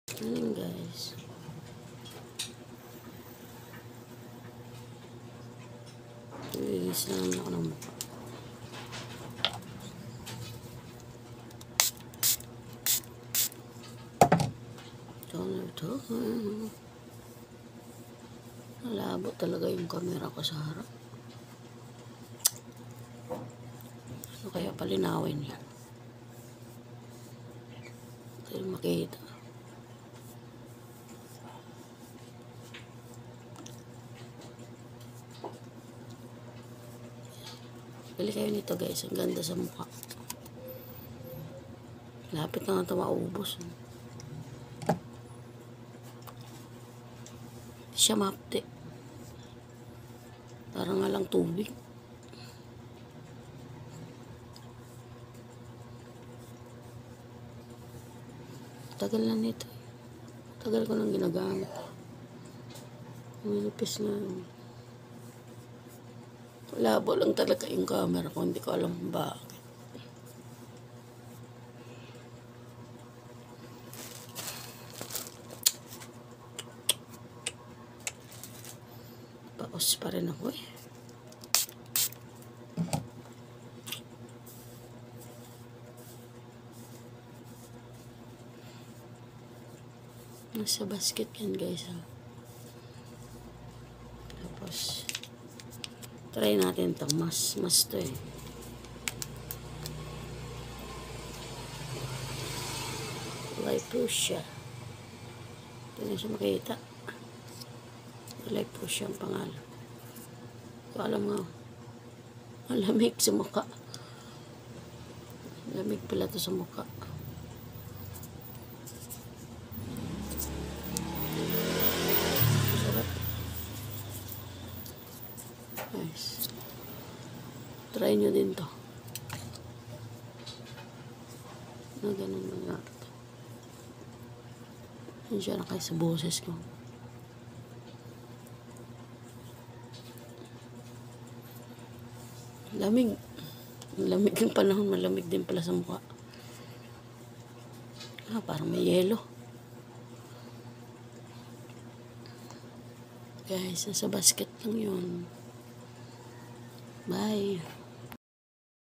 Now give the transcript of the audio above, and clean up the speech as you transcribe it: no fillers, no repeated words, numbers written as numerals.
Ayan guys. Iligis lang ako ng mukha. Ito. Malabo talaga yung camera ko sa harap. So, kaya palinawin yan. Ito yung makita. Bili kayo nito guys. Ang ganda sa mukha. Lapit na ito maubos. Hindi siya mapte. Parang nga lang tubig. Tagal na nito. Tagal ko nang ginagamit. Minipis nga. Labo lang talaga yung camera ko. Hindi ko alam kung bakit. Paos pa rin ako eh. Nasa basket yan guys ha. Tapos try natin ito. Mas to eh. Light Prussia. Ito na siya makita. Light Prussia ang pangalan. So, alam nga. Malamig sa mukha. Lamig pala ito sa mukha. Sarap. Nice. Try nyo din to. Na ganun na natin. Yan siya na kayo sa boses ko. Lamig. Lamig yung panahon. Malamig din pala sa mukha. Parang may yelo. Guys, nasa basket lang yun. Bye.